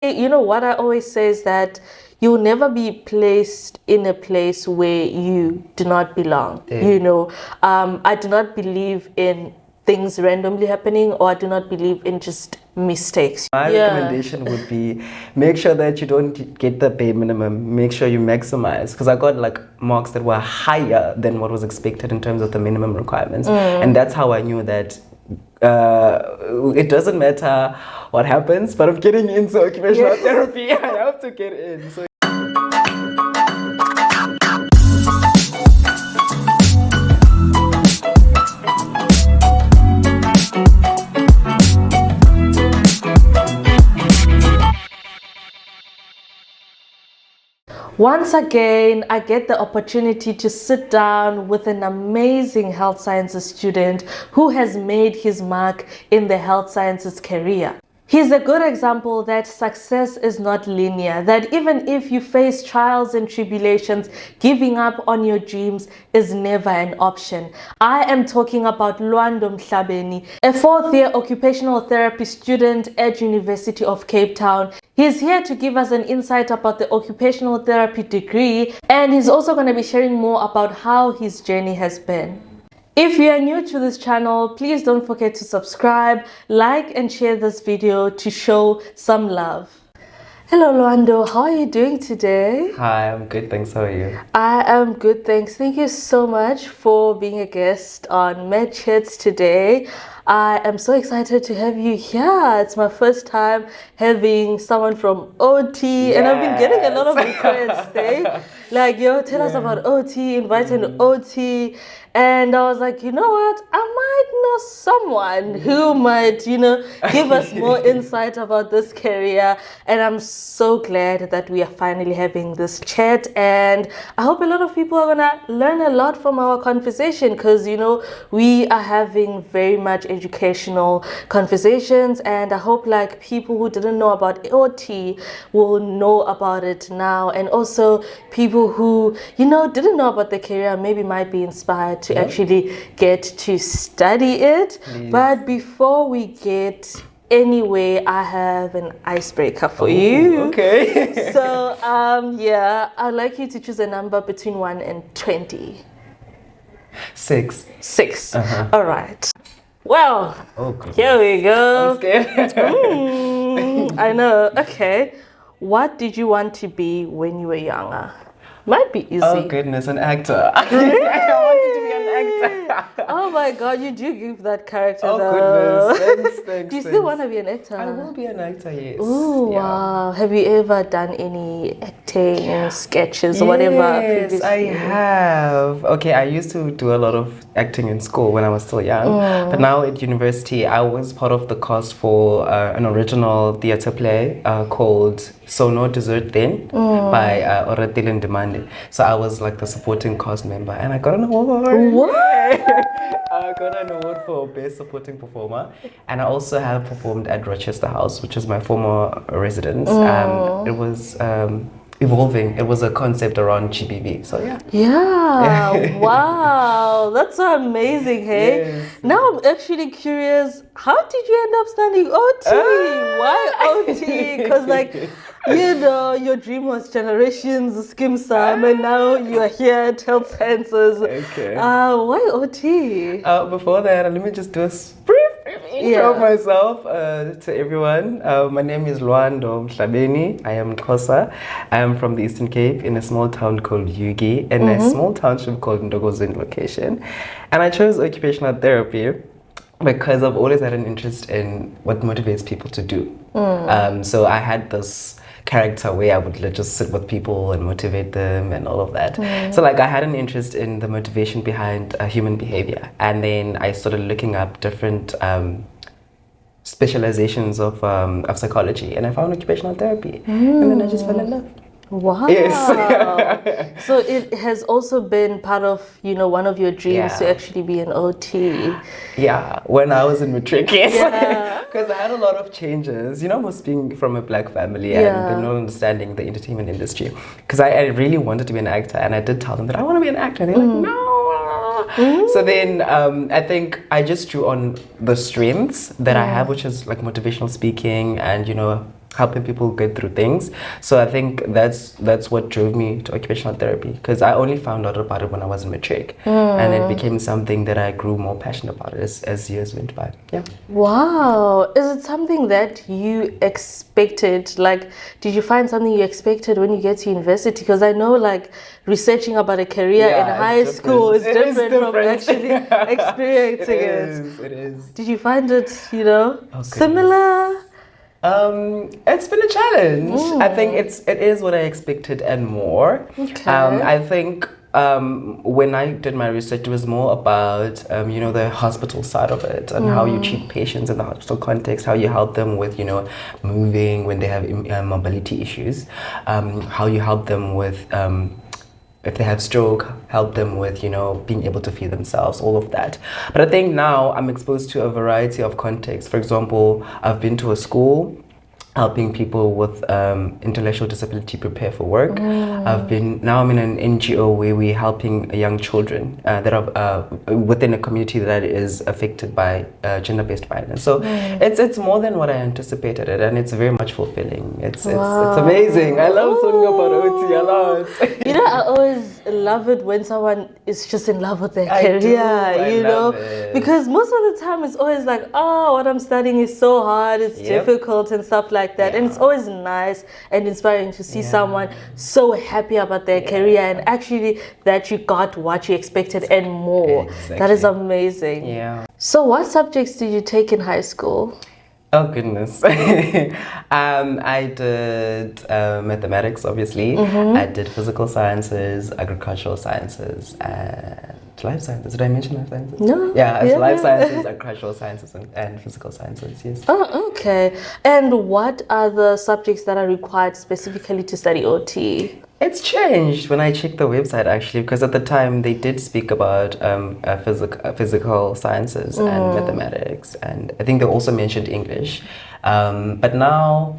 You know what I always say is that you'll never be placed in a place where you do not belong. I do not believe in things randomly happening, or I do not believe in just mistakes. My recommendation would be make sure that you don't get the bare minimum. Make sure you maximize, because I got like marks that were higher than what was expected in terms of the minimum requirements, and that's how I knew that it doesn't matter what happens, but I'm getting into occupational therapy. I have to get in. So once again, I get the opportunity to sit down with an amazing health sciences student who has made his mark in the health sciences career. He's a good example that success is not linear, that even if you face trials and tribulations, giving up on your dreams is never an option. I am talking about Lwando, a fourth-year occupational therapy student at University of Cape Town. He's here to give us an insight about the occupational therapy degree, and he's also going to be sharing more about how his journey has been. If you are new to this channel, please don't forget to subscribe, like and share this video to show some love. Hello Lwando, how are you doing today? hi, I'm good, thanks. How are you? I am good, thanks. Thank you so much for being a guest on MedChats today. I am so excited to have you here. It's my first time having someone from OT, and I've been getting a lot of requests, eh? Like, tell us about OT, invite an OT. And I was like, you know what? I might know someone who might, give us more insight about this career. And I'm so glad that we are finally having this chat. And I hope a lot of people are going to learn a lot from our conversation, because, we are having very much educational conversations. And I hope like people who didn't know about OT will know about it now. And also people who, didn't know about the career maybe might be inspired to actually get to study it. Please. But before we get anywhere, I have an icebreaker for you. Okay. So I'd like you to choose a number between 1 and 20. 6. 6. All right. Well, here we go. I'm scared. I know. Okay. What did you want to be when you were younger? Might be easy. Oh goodness, an actor. I wanted to be an actor. Oh my god, you do give that character Oh goodness, thanks. Do you still want to be an actor? I will be an actor, yes. Oh wow. Have you ever done any acting sketches or whatever? Yes, I have. Okay, I used to do a lot of acting in school when I was still young. But now at university, I was part of the cast for an original theatre play called So No Dessert Then by Oratile Ndemande. So I was like the supporting cast member, and I got an award. What? I got an award for Best Supporting Performer, and I also have performed at Rochester House, which is my former residence. It was evolving. It was a concept around GBV. So yeah. Yeah. Wow. That's so amazing, hey? Yes. Now I'm actually curious, how did you end up studying OT? Why OT? Because like, your dream was generations, skim sum, and now you are here at Health Sciences. Okay. Why OT? Before that, let me just do a brief intro of myself to everyone. My name is Lwando Mhlabeni. I am Xhosa. I am from the Eastern Cape in a small town called Yugi, in a small township called Ndokozweni location. And I chose occupational therapy because I've always had an interest in what motivates people to do. So I had this character where I would just sit with people and motivate them and all of that. So like I had an interest in the motivation behind human behavior, and then I started looking up different specializations of psychology, and I found occupational therapy, and then I just fell in love. Wow. Yes. So it has also been part of, one of your dreams to actually be an OT. Yeah, when I was in Matric, yes. Because I had a lot of changes, almost being from a black family and them not understanding the entertainment industry. Because I really wanted to be an actor, and I did tell them that I want to be an actor, and they're like, no. So then I think I just drew on the strengths that I have, which is like motivational speaking and, helping people get through things. So I think that's what drove me to occupational therapy, because I only found out about it when I was in Matric, and it became something that I grew more passionate about as years went by. Yeah. Wow. Is it something that you expected? Like, did you find something you expected when you get to university? Because I know, like, researching about a career in high school is different from actually experiencing it. It is. Did you find it, similar? It's been a challenge. I think it is what I expected and more. Okay. I think when I did my research, it was more about the hospital side of it, and how you treat patients in the hospital context, how you help them with moving when they have mobility issues, how you help them with if they have stroke, help them with being able to feed themselves, all of that. But I think now I'm exposed to a variety of contexts. For example, I've been to a school helping people with intellectual disability prepare for work. I'm in an NGO where we're helping young children that are within a community that is affected by gender-based violence. So it's more than what I anticipated it, and it's very much fulfilling. It's amazing. I love talking about OT a lot. I always love it when someone is just in love with their career, I love it. because most of the time it's always like, oh, what I'm studying is so hard, it's difficult and stuff like that. And it's always nice and inspiring to see someone so happy about their career, and actually that you got what you expected and more. Exactly. That is amazing. Yeah. So what subjects did you take in high school? Oh goodness. I did mathematics, obviously. I did physical sciences, agricultural sciences, and life sciences. Did I mention life sciences? No. Yeah, it's life sciences, agricultural sciences, and physical sciences, yes. Oh, okay. And what are the subjects that are required specifically to study OT? It's changed when I checked the website, actually, because at the time they did speak about physical sciences and mathematics, and I think they also mentioned English. But now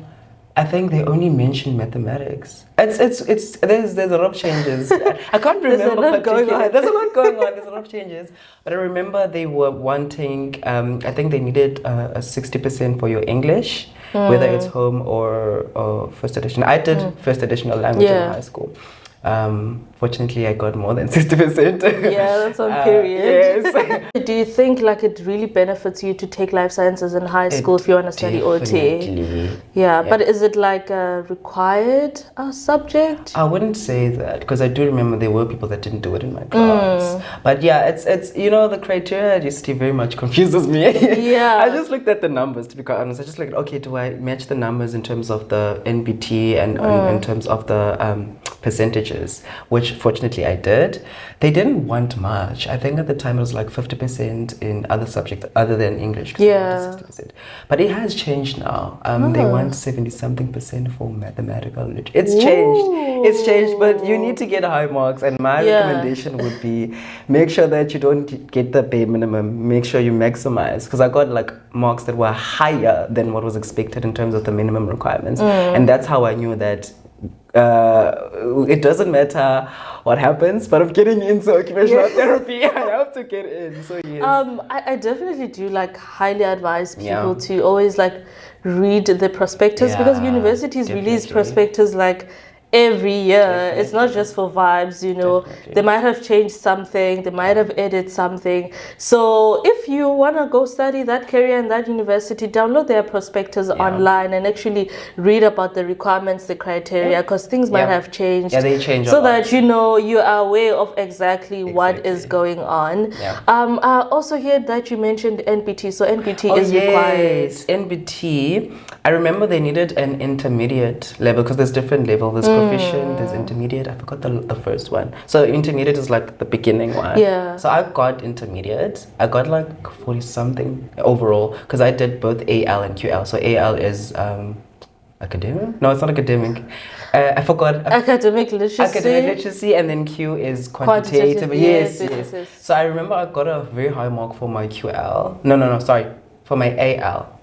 I think they only mention mathematics. There's a lot of changes. I can't remember. There's a lot going on. There's a lot of changes. But I remember they were wanting. I think they needed a 60% for your English, whether it's home or first edition. I did first edition of language in high school. Fortunately, I got more than 60%. Yeah, that's on period. Yes. Do you think like it really benefits you to take life sciences in high school if you want to study OT? Yeah, but is it like a required subject? I wouldn't say that, because I do remember there were people that didn't do it in my class. But yeah, it's the criteria just very much confuses me. Yeah. I just looked at the numbers, to be quite honest. I just like, okay, do I match the numbers in terms of the NBT and in terms of the percentages, which fortunately I did. They didn't want much. I think at the time it was like 50% in other subjects other than English. Yeah. 60%. But it has changed now. They want 70-something% for mathematical literature. It's changed, but you need to get high marks, and my recommendation would be make sure that you don't get the bare minimum. Make sure you maximize, because I got like marks that were higher than what was expected in terms of the minimum requirements, and that's how I knew that it doesn't matter what happens, but I'm getting into occupational therapy. I have to get in. So yes. I definitely do like highly advise people to always like read the prospectus, because universities release prospectus like every year. Definitely. It's not just for vibes, Definitely. They might have changed something, they might have added something. So if you want to go study that career in that university, download their prospectus online and actually read about the requirements, the criteria, because things might have changed. Yeah, they change so that you are aware of exactly what is going on. I also heard that you mentioned NBT. So NBT is required. NBT. I remember they needed an intermediate level, because there's different levels. There's proficient, there's intermediate. I forgot the first one. So intermediate is like the beginning one. Yeah. So I got intermediate. I got like 40 something overall, because I did both AL and QL. So AL is academic? No, it's not academic. I forgot. Academic literacy. Academic literacy, and then Q is quantitative. Yes. So I remember I got a very high mark for my QL. No, sorry. For my AL.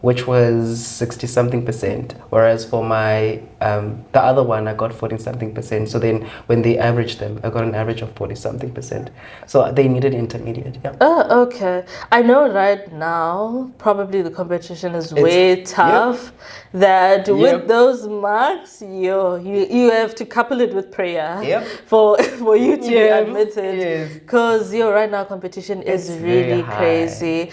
which was 60 something percent. Whereas for my the other one, I got 40 something percent. So then when they averaged them, I got an average of 40 something percent. So they needed intermediate. Yeah. Oh, okay. I know right now, probably the competition is way tough. That with those marks, you have to couple it with prayer for you to be admitted. Because right now competition is really crazy.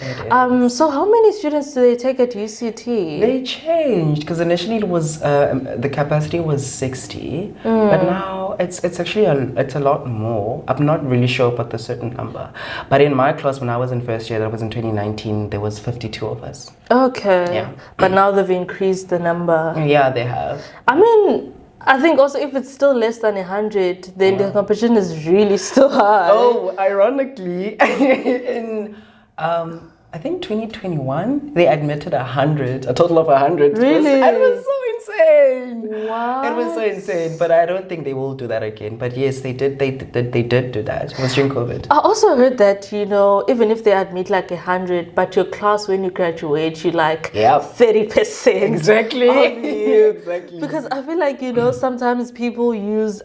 So how many students do they take at UCT? They changed because initially it was the capacity was 60, but now it's actually it's a lot more. I'm not really sure about the certain number, but in my class when I was in first year, that was in 2019, there was 52 of us. Okay. Yeah. But now they've increased the number. Yeah, they have. I mean, I think also if it's still less than 100, then the competition is really still high. Oh, ironically, in I think 2021, they admitted a total of 100. Really? It was so insane. Wow. It was so insane, but I don't think they will do that again. But yes, they did do that. It was during COVID. I also heard that, even if they admit like 100, but your class when you graduate, you like 30%. Exactly. Of you. Exactly. Because I feel like, sometimes people use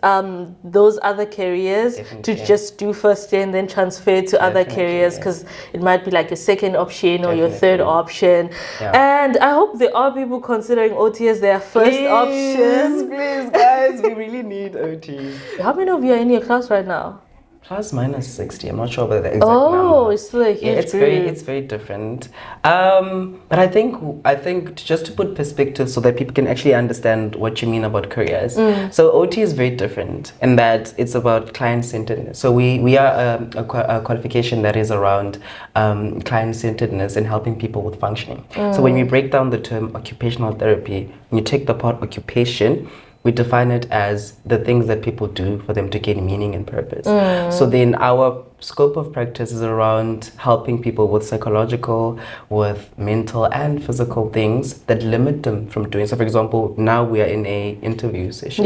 those other careers to just do first year and then transfer to other careers because it might be like a second option or your third option. And I hope there are people considering OT as their first option. Please, guys, we really need OT. How many of you are in your class right now? Plus minus 60. I'm not sure about the exact number. It's still a huge group. It's very different. But I think just to put perspective so that people can actually understand what you mean about careers. So OT is very different in that it's about client-centeredness. So we are a qualification that is around client-centeredness and helping people with functioning. So when we break down the term occupational therapy, when you take the part occupation, we define it as the things that people do for them to gain meaning and purpose. So then our scope of practice is around helping people with psychological, with mental and physical things that limit them from doing. So for example, now we are in a interview session.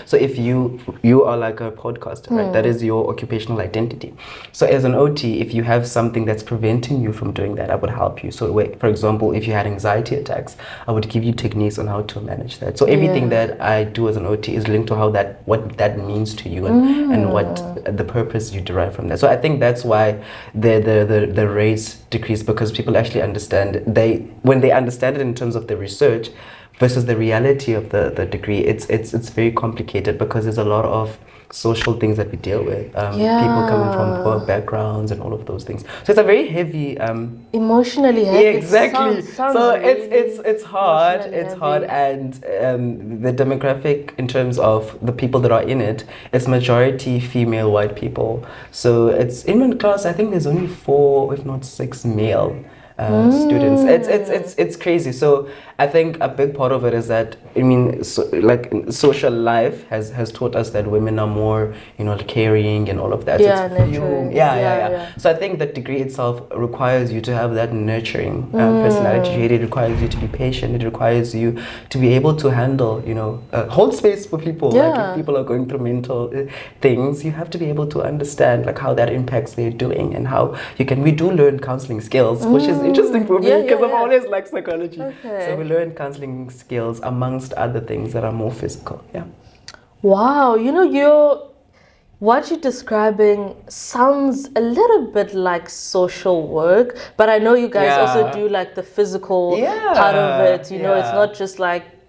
So if you are like a podcaster, right? That is your occupational identity. So as an OT, if you have something that's preventing you from doing that, I would help you. So for example, if you had anxiety attacks, I would give you techniques on how to manage that. So everything that I do as an OT is linked to what that means to you and what the purpose you derive from that. So I think that's why the rates decrease, because people actually understand when they understand it in terms of the research versus the reality of the degree, it's very complicated because there's a lot of social things that we deal with, people coming from poor backgrounds and all of those things. So it's a very heavy emotionally heavy. Yeah, exactly. Sounds so really it's hard. It's hard, and the demographic in terms of the people that are in it, it's majority female white people. So it's in my class, I think there's only 4 if not 6 male students. It's crazy. So I think a big part of it is that social life has taught us that women are more caring and all of that. So I think that degree itself requires you to have that nurturing personality. It requires you to be patient. It requires you to be able to handle hold space for people. Like if people are going through mental things, you have to be able to understand how that impacts their doing and how we do learn counseling skills, which is interesting for me because I've always liked psychology. So we learn counseling skills amongst other things that are more physical. Wow, what you're describing sounds a little bit like social work, but I know you guys also do the physical part of it. It's not just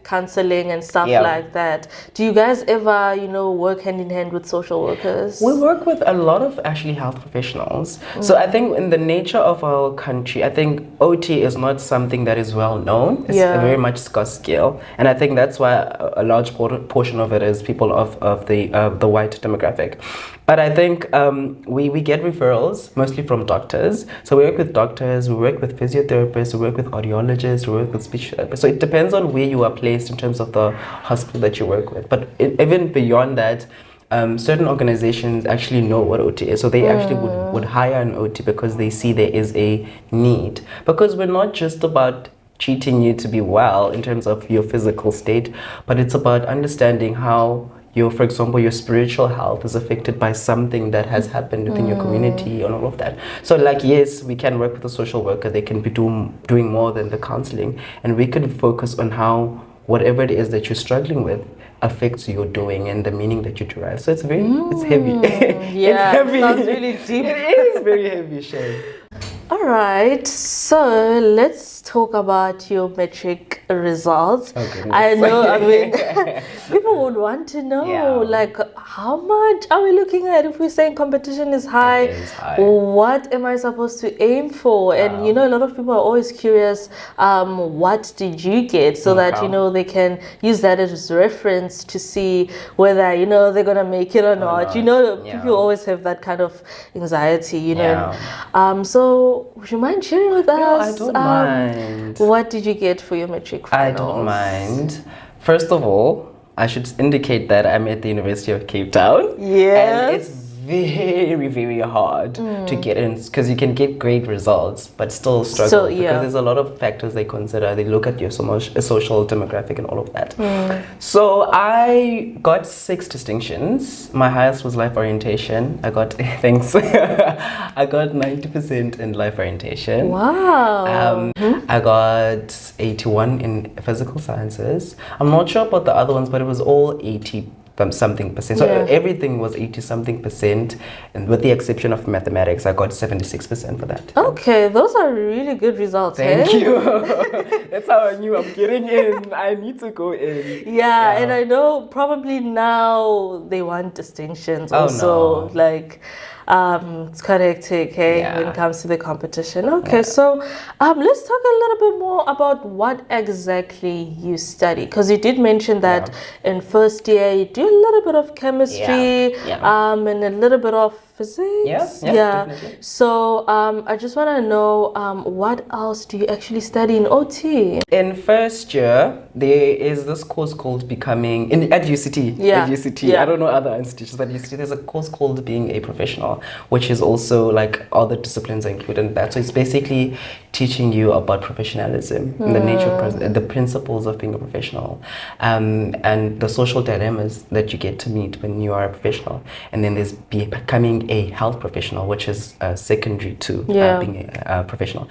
counseling and stuff like that. Do you guys ever, work hand in hand with social workers? We work with a lot of actually health professionals. So I think in the nature of our country, I think OT is not something that is well known. It's a very much scarce skill. And I think that's why a large portion of it is people of the white demographic. But I think we get referrals mostly from doctors. So we work with doctors, we work with physiotherapists, we work with audiologists, we work with speech therapists. So it depends on where you are placed in terms of the hospital that you work with. But even beyond that, certain organizations actually know what OT is. So they actually would hire an OT because they see there is a need. Because we're not just about treating you to be well in terms of your physical state, but it's about understanding how for example, your spiritual health is affected by something that has happened within your community and all of that. So like, yes, we can work with a social worker. They can be doing more than the counseling, and we could focus on how whatever it is that you're struggling with affects your doing and the meaning that you derive. So it's it's heavy. Yeah, it's heavy. it sounds really deep. It is very heavy, Shay. All right, so let's talk about your Matric results. Okay. I know, I mean, people would want to know, like, how much are we looking at if we're saying competition is high? It is high. What am I supposed to aim for? And, you know, a lot of people are always curious, what did you get? So that, you know, they can use that as reference to see whether, you know, they're going to make it or not. You know, people always have that kind of anxiety, you know. So, would you mind sharing with us? I don't mind. What did you get for your Matric finals? I don't mind. First of all, I should indicate that I'm at the University of Cape Town. Yes. And it's very, very hard to get in, because you can get great results but still struggle, because there's a lot of factors they consider. They look at your social demographic and all of that. So I got 6 distinctions. My highest was life orientation. I got thanks. I got 90% in life orientation. Wow. I got 81 in physical sciences. I'm not sure about the other ones, but it was all 80 something percent. So everything was 80 something percent, and with the exception of mathematics, I got 76% for that. Okay, those are really good results. Thank you. That's how I knew I'm getting in. I need to go in. Yeah, and I know probably now they want distinctions also. Like, it's quite hectic, when it comes to the competition. Okay, so let's talk a little bit more about what exactly you study, because you did mention that in first year you do a little bit of chemistry, and a little bit of physics. Definitely. So I just want to know, what else do you actually study in OT? In first year, there is this course called becoming at UCT. At UCT, I don't know other institutions, but UCT there's a course called being a professional, which is also like all the disciplines are included in that. So it's basically teaching you about professionalism, and the nature of the principles of being a professional, and the social dilemmas that you get to meet when you are a professional. And then there's becoming a health professional, which is secondary to being a professional.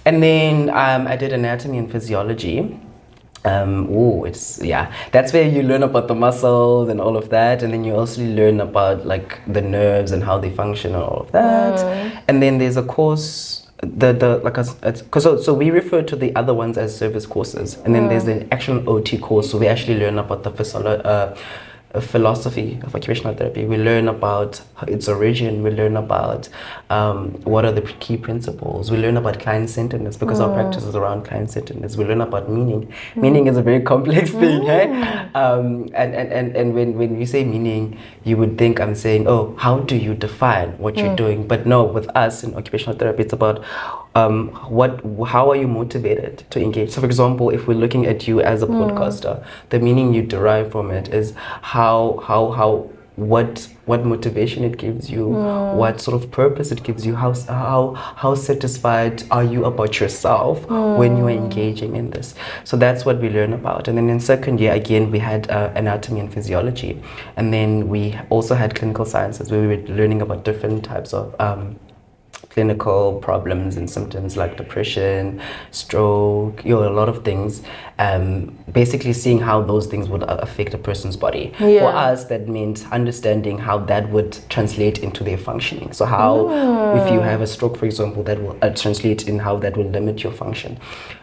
And then I did anatomy and physiology. That's where you learn about the muscles and all of that, and then you also learn about like the nerves and how they function and all of that. And then there's a course, so we refer to the other ones as service courses, and then there's the actual OT course, so we actually learn about the philosophy of occupational therapy. We learn about its origin. We learn about what are the key principles. We learn about client-centeredness, because our practice is around client-centeredness. We learn about meaning. Meaning is a very complex thing, and when you say meaning, you would think I'm saying, oh, how do you define what you're doing? But no, with us in occupational therapy, it's about how are you motivated to engage? So for example, if we're looking at you as a podcaster, the meaning you derive from it is what motivation it gives you, what sort of purpose it gives you, how satisfied are you about yourself when you are engaging in this. So that's what we learn about. And then in second year, again, we had anatomy and physiology, and then we also had clinical sciences, where we were learning about different types of clinical problems and symptoms like depression, stroke, a lot of things. Basically seeing how those things would affect a person's body. For us, that meant understanding how that would translate into their functioning. So how, if you have a stroke, for example, that will translate in how that will limit your function.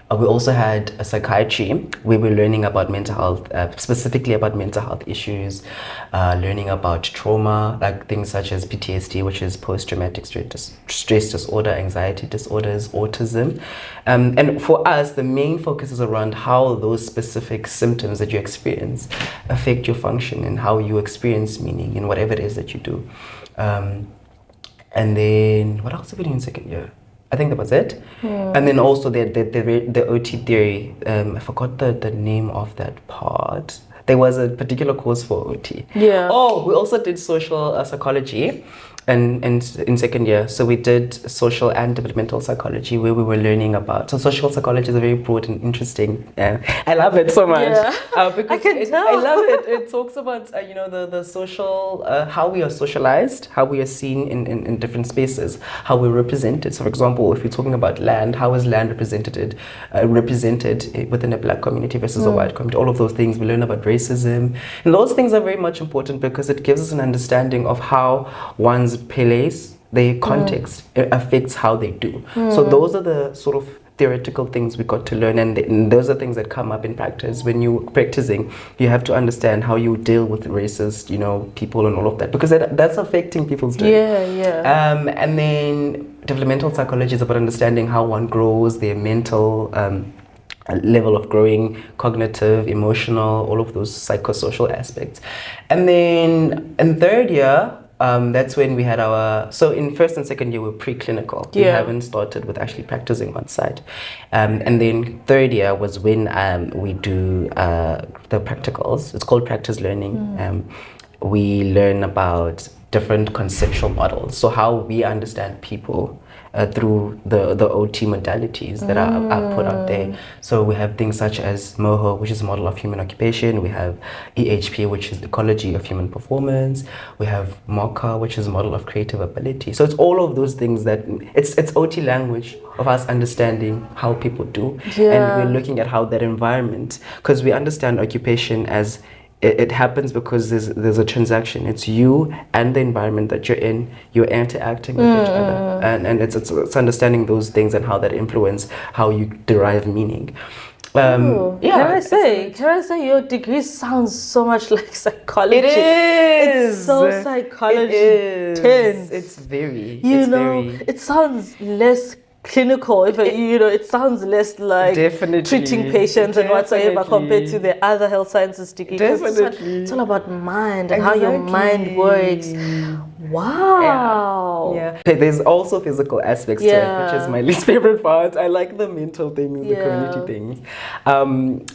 We also had a psychiatry, where we're learning about mental health, specifically about mental health issues, learning about trauma, like things such as PTSD, which is post-traumatic stress disorder, anxiety disorders, autism. And for us, the main focus is around how those specific symptoms that you experience affect your function and how you experience meaning in whatever it is that you do. And then, what else did we do in second year? I think that was it. And then also the OT theory, I forgot the name of that part. There was a particular course for OT. Oh, we also did social psychology. in second year. So we did social and developmental psychology, where we were learning about. So social psychology is a very broad and interesting. I love it so much. Because I can tell. I love it. It talks about the social, how we are socialized, how we are seen in different spaces, how we're represented. So for example, if you're talking about land, how is land represented within a black community versus a white community? All of those things. We learn about racism, and those things are very much important because it gives us an understanding of how one's place, their context, affects how they do. So those are the sort of theoretical things we got to learn, and those are things that come up in practice. When you're practicing, you have to understand how you deal with racist, people and all of that, because that's affecting people's day. And then developmental psychology is about understanding how one grows, their mental level of growing, cognitive, emotional, all of those psychosocial aspects. And then in third year, that's when we had so in first and second year we're preclinical. We haven't started with actually practicing on site. And then third year was when we do the practicals. It's called practice learning. We learn about different conceptual models, so how we understand people through the OT modalities that are put out there. So we have things such as MOHO, which is Model of Human Occupation. We have EHP, which is Ecology of Human Performance. We have MOCA, which is Model of Creative Ability. So it's all of those things that it's OT language of us understanding how people do. And we're looking at how that environment, because we understand occupation as it happens because there's a transaction. It's you and the environment that you're in. You're interacting with each other, and it's understanding those things and how that influence how you derive meaning. Can I say your degree sounds so much like psychology? It is. It's so psychology tense. It's very. It sounds less clinical, it sounds less like treating patients and whatsoever compared to the other health sciences degree. It's all about mind and how your mind works. Wow. Yeah. There's also physical aspects to it, which is my least favorite part. I like the mental things, the community things.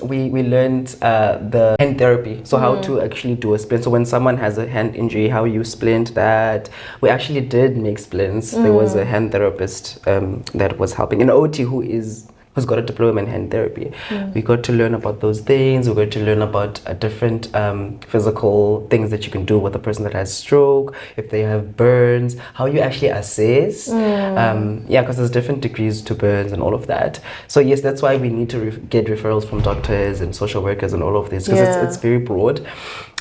We learned the hand therapy, so how to actually do a splint. So when someone has a hand injury, how you splint that. We actually did make splints. There was a hand therapist that was helping, an OT who's got a diploma in hand therapy. We got to learn about those things. We got to learn about different physical things that you can do with a person that has stroke, if they have burns, how you actually assess. Because there's different degrees to burns and all of that. So yes, that's why we need to get referrals from doctors and social workers and all of this, because it's very broad.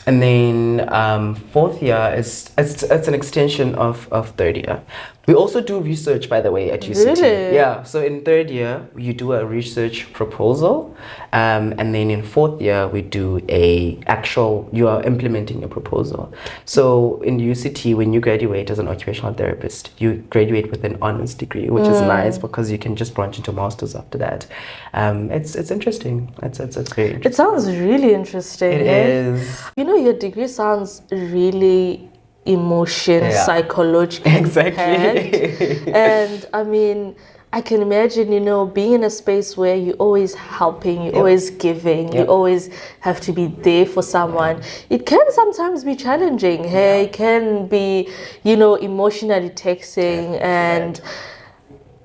And then fourth year it's an extension of third year. We also do research, by the way, at UCT. Really? Yeah. So in third year you do a research proposal, and then in fourth year we do you are implementing a proposal. So in UCT, when you graduate as an occupational therapist, you graduate with an honors degree, which is nice because you can just branch into masters after that. It's interesting. It's very interesting. It sounds really interesting. It is. Your degree sounds really psychological. Exactly. And I mean, I can imagine, being in a space where you're always helping, you're always giving, you always have to be there for someone. It can sometimes be challenging. It can be, emotionally taxing, and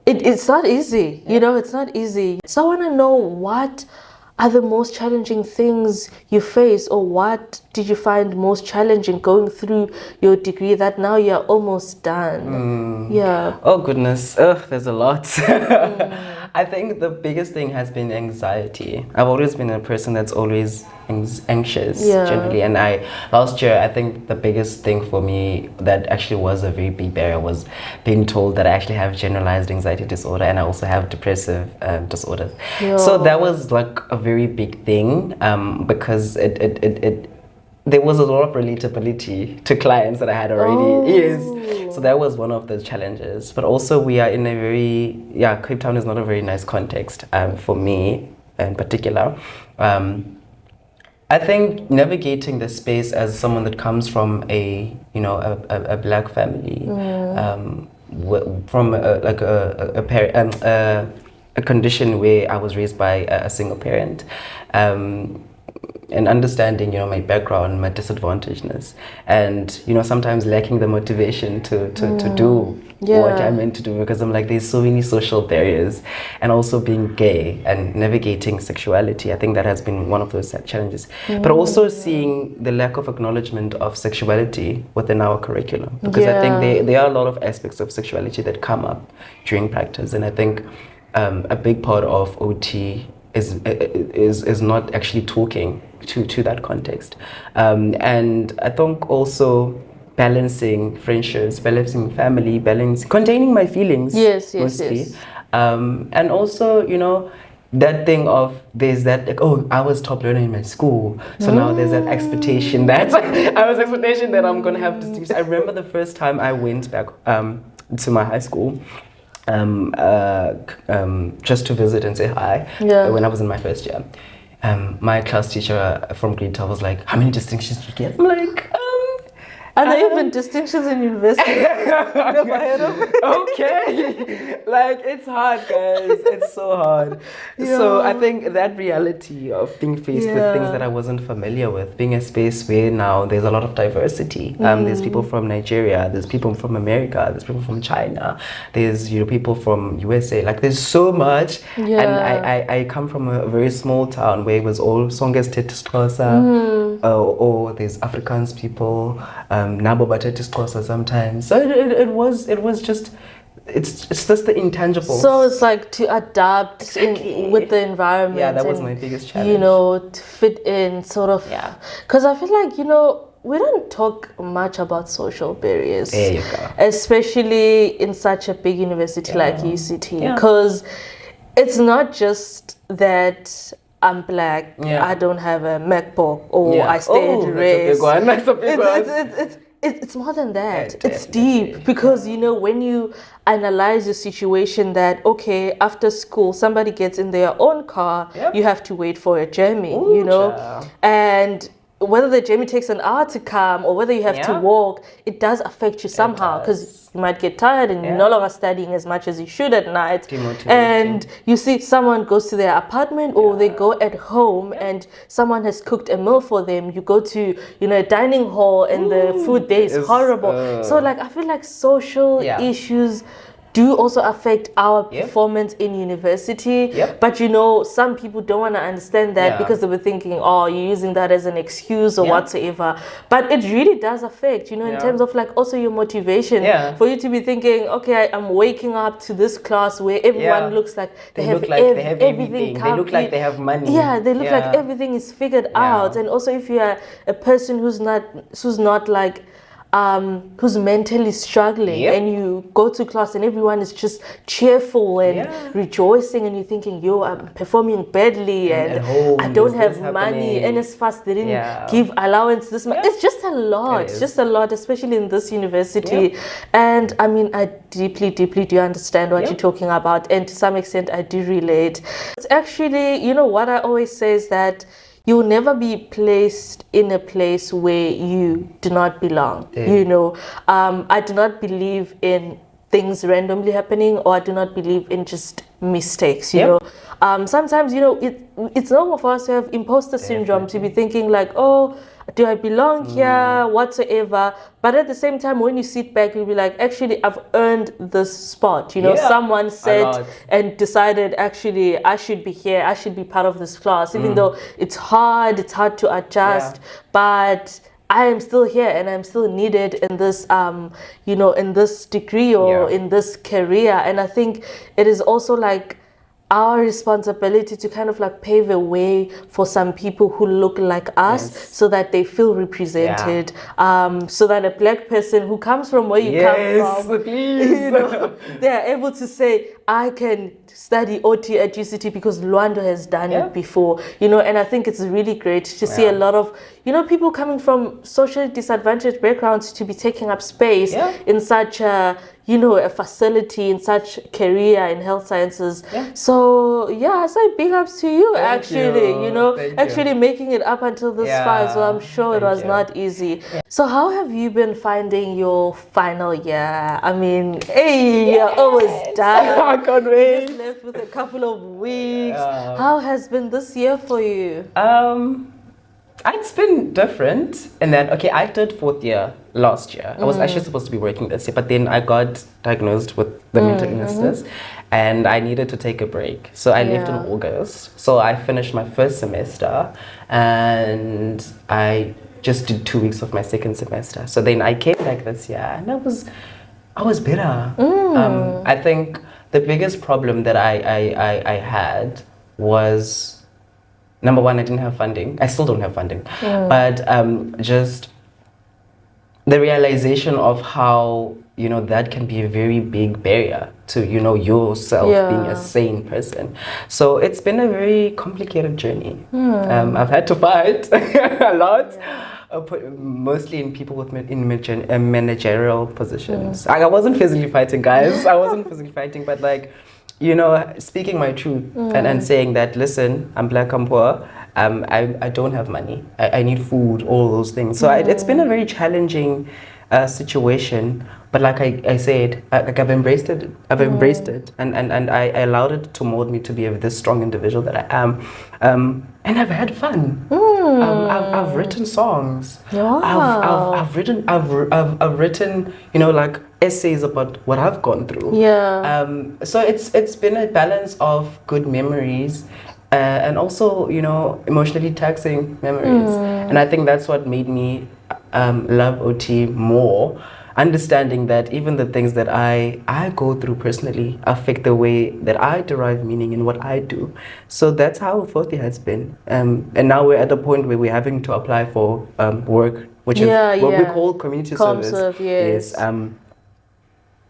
it's not easy. It's not easy. So I want to know, what are the most challenging things you face, or what did you find most challenging going through your degree that now you're almost done? Oh goodness, there's a lot. I think the biggest thing has been anxiety. I've always been a person that's always anxious generally, and last year I think the biggest thing for me that actually was a very big barrier was being told that I actually have generalized anxiety disorder, and I also have depressive disorders. So that was like a very big thing, because there was a lot of relatability to clients that I had already. Yes. So that was one of the challenges. But also we are in a very, Cape Town is not a very nice context for me in particular. I think navigating the space as someone that comes from a black family, from a condition where I was raised by a single parent, and understanding, you know, my background, my disadvantagedness, and, you know, sometimes lacking the motivation to do what I'm meant to do, because I'm like, there's so many social barriers, and also being gay and navigating sexuality. I think that has been one of those challenges. But also seeing the lack of acknowledgement of sexuality within our curriculum, because I think there are a lot of aspects of sexuality that come up during practice, and I think a big part of OT is not actually talking to that context, and I think also balancing friendships, balancing family, containing my feelings, mostly. And also, you know, that thing of, there's that, like, oh, I was top learner in my school, so now there's that expectation that I'm gonna have distinction. I remember the first time I went back to my high school, just to visit and say hi, when I was in my first year. My class teacher from grade 12 was like, how many distinctions did you get? I'm like, are there even distinctions in university? Okay. Like, it's hard, guys. It's so hard. So I think that reality of being faced with things that I wasn't familiar with, being a space where now there's a lot of diversity. There's people from Nigeria, there's people from America, there's people from China, there's, you know, people from USA. Like, there's so much. And I come from a very small town where it was all Songes Tetisxhosa, or there's Afrikaans people, Nabo Batetisxhosa sometimes. So it was just, it's just the intangible. So it's like to adapt with the environment. Yeah, that was my biggest challenge. You know, to fit in, sort of. Yeah. Because I feel like, you know, we don't talk much about social barriers. There you go. Especially in such a big university like UCT. Because it's not just that I'm black, I don't have a MacBook, or I stay at race. That's a big one. It's more than that. It's deep, because, you know, when you analyze the situation that, okay, after school, somebody gets in their own car, you have to wait for a journey, you know, and whether the journey takes an hour to come or whether you have to walk, it does affect you somehow, because you might get tired and you're no longer studying as much as you should at night. And you see someone goes to their apartment, or they go at home and someone has cooked a meal for them. You go to, you know, a dining hall and the food there is horrible. So like, I feel like social issues do also affect our performance in university. But, you know, some people don't want to understand that because they were thinking, oh, you're using that as an excuse or whatsoever. But it really does affect, you know, in terms of like also your motivation. For you to be thinking, okay, I'm waking up to this class where everyone looks like they have everything. They look like they have money. Yeah, they look like everything is figured out. And also, if you are a person who's not like, who's mentally struggling, and you go to class and everyone is just cheerful and rejoicing, and you're thinking, yo, I'm performing badly and I don't have money, NSFAS didn't give allowance this month. It's just a lot. It's just a lot, especially in this university. And I mean, I deeply do understand what you're talking about, and to some extent I do relate. It's actually, you know, what I always say is that you will never be placed in a place where you do not belong. You know, I do not believe in things randomly happening, or I do not believe in just mistakes, you know. Sometimes, you know, it's normal for us to have imposter syndrome, to be thinking like, oh, do I belong here, whatsoever. But at the same time, when you sit back, you'll be like, actually, I've earned this spot. You know, someone said and decided, actually, I should be here. I should be part of this class, even though it's hard to adjust. But I am still here, and I'm still needed in this, you know, in this degree or in this career. And I think it is also like our responsibility to kind of like pave a way for some people who look like us, so that they feel represented, so that a black person who comes from where you come from, you know, they are able to say, I can study OT at UCT because Lwando has done it before, you know. And I think it's really great to see a lot of, you know, people coming from socially disadvantaged backgrounds to be taking up space in such a, you know, a facility, in such career in health sciences. So I say big ups to you. Thank you know, actually making it up until this far. So I'm sure it was not easy. So how have you been finding your final year? I mean, hey, you're almost done. I can't wait. Just left with a couple of weeks. How has been this year for you? It's been different in that, okay, I did fourth year last year. I was actually supposed to be working this year, but then I got diagnosed with the mental illnesses and I needed to take a break. So I left in August. So I finished my first semester and I just did 2 weeks of my second semester. So then I came back this year and I was better. I think the biggest problem that I had was, number one, I didn't have funding. I still don't have funding. But just the realization of how, you know, that can be a very big barrier to, you know, yourself being a sane person. So it's been a very complicated journey. I've had to fight a lot. Mostly in people with managerial positions. I wasn't physically fighting, guys. I wasn't physically fighting, but like, you know, speaking my truth and saying that, listen, I'm black, I'm poor, I don't have money, I need food, all those things. So it's been a very challenging situation, but like I said, like I've embraced it, and I allowed it to mold me to be this strong individual that I am, and I've had fun. I've written songs. Wow. I've written, you know, like essays about what I've gone through. So it's been a balance of good memories and also, you know, emotionally taxing memories. And I think that's what made me love OT more, understanding that even the things that I go through personally affect the way that I derive meaning in what I do. So that's how fourth year has been. And now we're at the point where we're having to apply for work, which is what we call community service. Yes.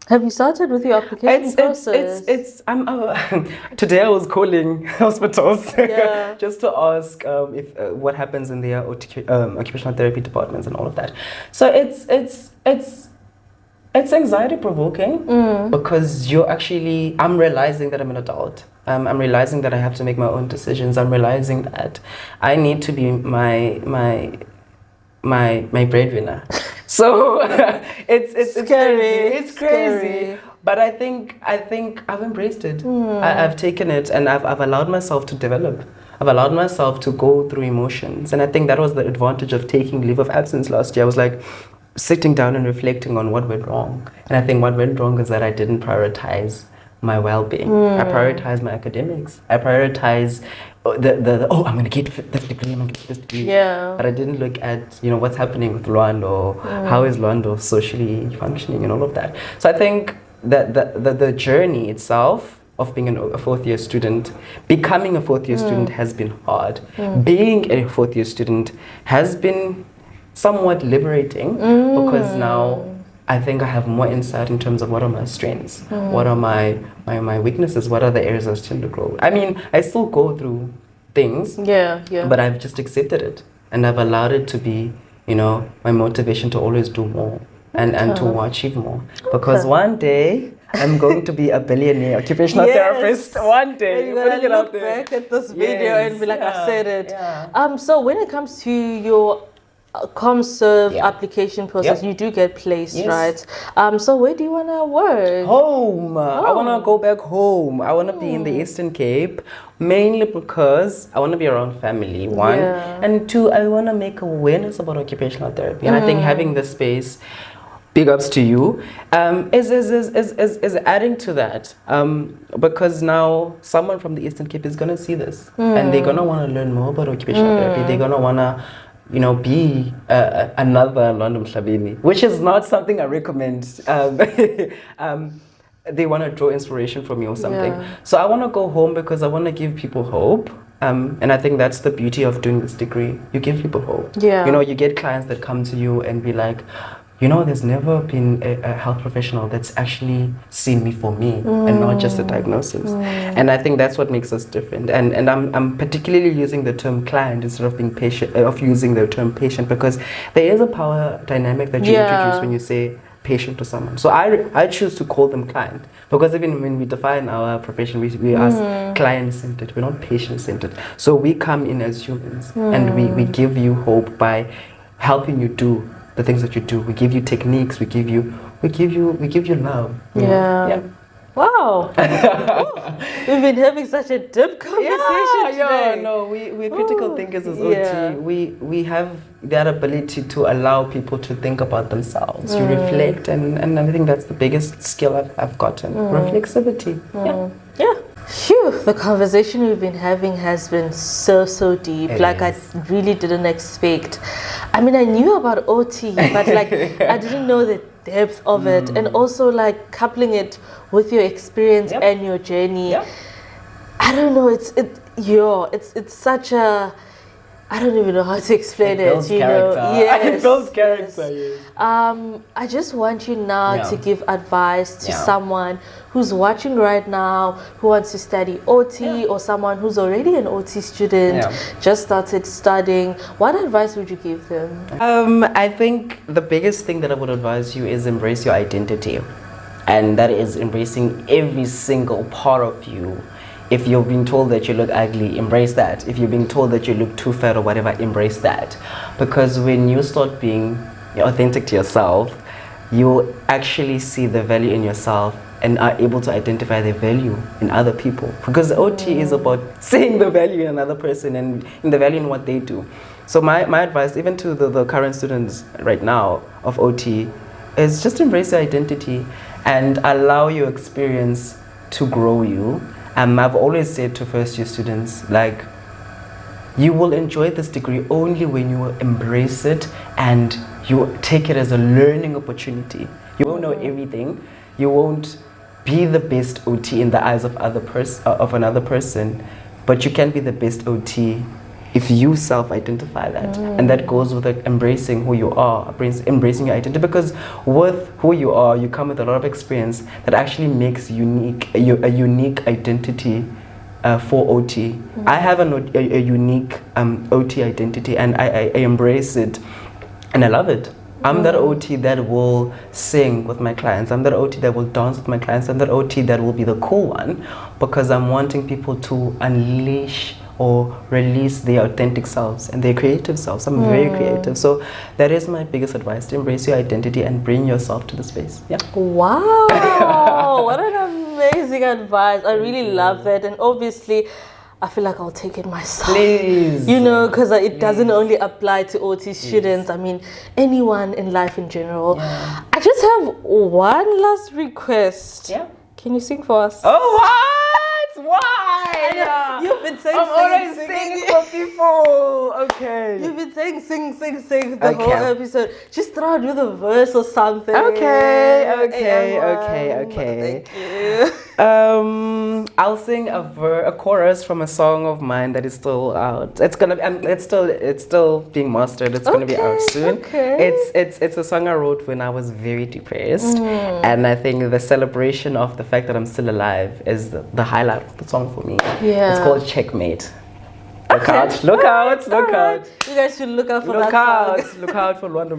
Have you started with your application process? Today I was calling hospitals just to ask if what happens in their occupational therapy departments and all of that. So it's anxiety provoking because I'm realizing that I'm an adult. I'm realizing that I have to make my own decisions. I'm realizing that I need to be my breadwinner. So it's scary. It's crazy. But I think I've embraced it. I've taken it and I've allowed myself to develop. I've allowed myself to go through emotions. And I think that was the advantage of taking leave of absence last year. I was like sitting down and reflecting on what went wrong. And I think what went wrong is that I didn't prioritize my well-being. I prioritize my academics. I prioritize I'm going to get this degree, I'm going to get this degree. But I didn't look at, you know, what's happening with Lwando, how is Lwando socially functioning and all of that. So I think that the journey itself of being a fourth year student, becoming a fourth year student has been hard. Being a fourth year student has been somewhat liberating because now I think I have more insight in terms of what are my strengths, what are my weaknesses, what are the areas I still to grow. I mean, I still go through things, but I've just accepted it and I've allowed it to be, you know, my motivation to always do more and to achieve more. Because one day I'm going to be a billionaire occupational therapist. One day, you're gonna look back at this video and be like, I said it. So when it comes to your ComServe application process, you do get placed, right? So where do you want to work? Home. I want to go back home. I want to be in the Eastern Cape, mainly because I want to be around family, one. And two, I want to make awareness about occupational therapy. And I think having this space, big ups to you, is adding to that. Because now someone from the Eastern Cape is going to see this. And they're going to want to learn more about occupational therapy. They're going to want to, you know, be another Lwando Mhlabeni, which is not something I recommend. They want to draw inspiration from me or something. So I want to go home because I want to give people hope. And I think that's the beauty of doing this degree. You give people hope. You know, you get clients that come to you and be like, you know, there's never been a health professional that's actually seen me for me and not just a diagnosis. And I think that's what makes us different. And I'm particularly using the term client instead of being patient, of using the term patient, because there is a power dynamic that you introduce when you say patient to someone. So I choose to call them client, because even when we define our profession, we ask client-centered, we're not patient-centered. So we come in as humans and we give you hope by helping you do the things that you do. We give you techniques, we give you love. Wow. We've been having such a deep conversation today. No, we're critical thinkers as yeah. OT. We have that ability to allow people to think about themselves, to reflect, and I think that's the biggest skill I've gotten. Reflexivity. Yeah. Phew, the conversation we've been having has been so deep. I really didn't expect. I mean, I knew about OT, but I didn't know the depth of it, and also coupling it with your experience and your journey. I don't know. It's such a. I don't even know how to explain it. Builds character. Yes, it builds character. Yes. I just want you now to give advice to someone who's watching right now, who wants to study OT, or someone who's already an OT student, just started studying. What advice would you give them? I think the biggest thing that I would advise you is embrace your identity, and that is embracing every single part of you. If you're being told that you look ugly, embrace that. If you're being told that you look too fat or whatever, embrace that. Because when you start being authentic to yourself, you actually see the value in yourself and are able to identify the value in other people. Because OT is about seeing the value in another person and in the value in what they do. So my advice, even to the current students right now of OT, is just embrace your identity and allow your experience to grow you. I've always said to first year students, you will enjoy this degree only when you embrace it and you take it as a learning opportunity. You won't know everything. You won't be the best OT in the eyes of another person, but you can be the best OT if you self-identify that. And that goes with embracing who you are, embracing your identity, because with who you are, you come with a lot of experience that actually makes a unique identity for OT. I have a unique OT identity, and I embrace it, and I love it. I'm that OT that will sing with my clients. I'm that OT that will dance with my clients. I'm that OT that will be the cool one, because I'm wanting people to unleash or release their authentic selves and their creative selves. I'm very creative. So that is my biggest advice, to embrace your identity and bring yourself to the space. Yeah. Wow, what an amazing advice. I really love that. And obviously, I feel like I'll take it myself. Please. Because it doesn't only apply to OT students. I mean, anyone in life in general. Yeah. I just have one last request. Yeah. Can you sing for us? Oh, what? Why? You've been saying I'm always singing for people. Okay. You've been saying sing the whole episode. Just throw out with a verse or something. Okay. Thank you. I'll sing a chorus from a song of mine that is still out. It's gonna be, it's still being mastered. It's gonna be out soon. Okay. It's a song I wrote when I was very depressed, and I think the celebration of the fact that I'm still alive is the highlight of the song for me. Yeah. It's called Checkmate. Look out! Look out! You guys should look out for that song. Look out for Lwando.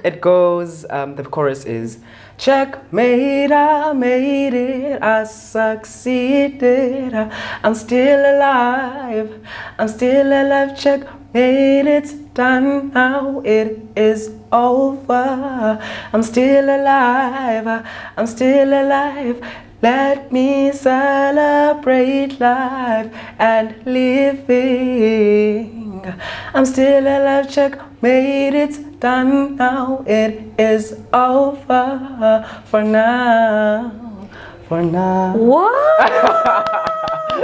It goes, the chorus is, checkmate, I made it, I succeeded, I'm still alive, checkmate, it's done now, it is over, I'm still alive, let me celebrate life and living. I'm still alive, checkmate, it's done now, it is over for now. Wow!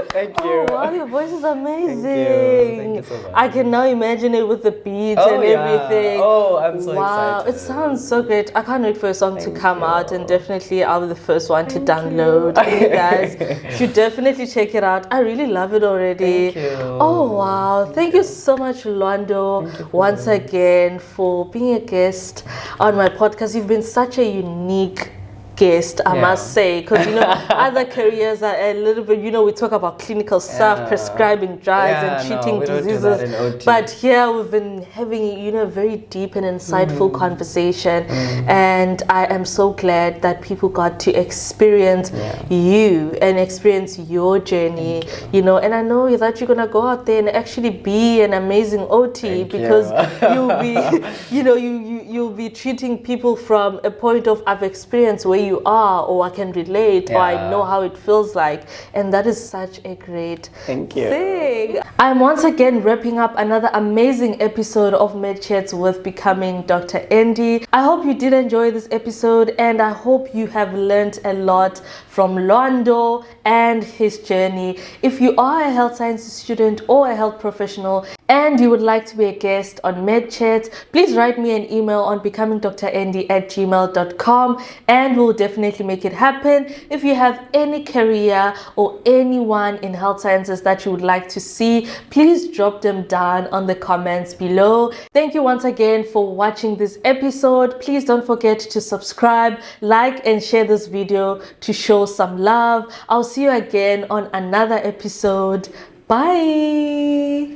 Thank you. Oh, wow, your voice is amazing. Thank you so much. I can now imagine it with the beats and everything. Oh, I'm so wow, excited. it sounds so great. I can't wait for a song to come out, and definitely I'll be the first one to download. You guys should definitely check it out. I really love it already. Thank you. Oh, wow. Thank you so much, Lwando, once again for being a guest on my podcast. You've been such a unique guest, I must say, because other careers are a little bit, we talk about clinical stuff, prescribing drugs and treating diseases, but here we've been having a very deep and insightful conversation, and I am so glad that people got to experience you and experience your journey, and I know that you're gonna go out there and actually be an amazing OT. Because you'll be you'll be treating people from a point of I've experienced, where you are, or I can relate, or I Yeah. know how it feels like. And that is such a great Thank you. thing. I'm once again wrapping up another amazing episode of MedChats with Becoming Dr. Andy. I hope you did enjoy this episode, and I hope you have learned a lot from Lwando and his journey. If you are a health sciences student or a health professional and you would like to be a guest on MedChats, please write me an email on becomingdrandy@gmail.com and we'll definitely make it happen. If you have any career or anyone in health sciences that you would like to see, please drop them down on the comments below. Thank you once again for watching this episode. Please don't forget to subscribe, like, and share this video to show some love. I'll see you again on another episode. Bye.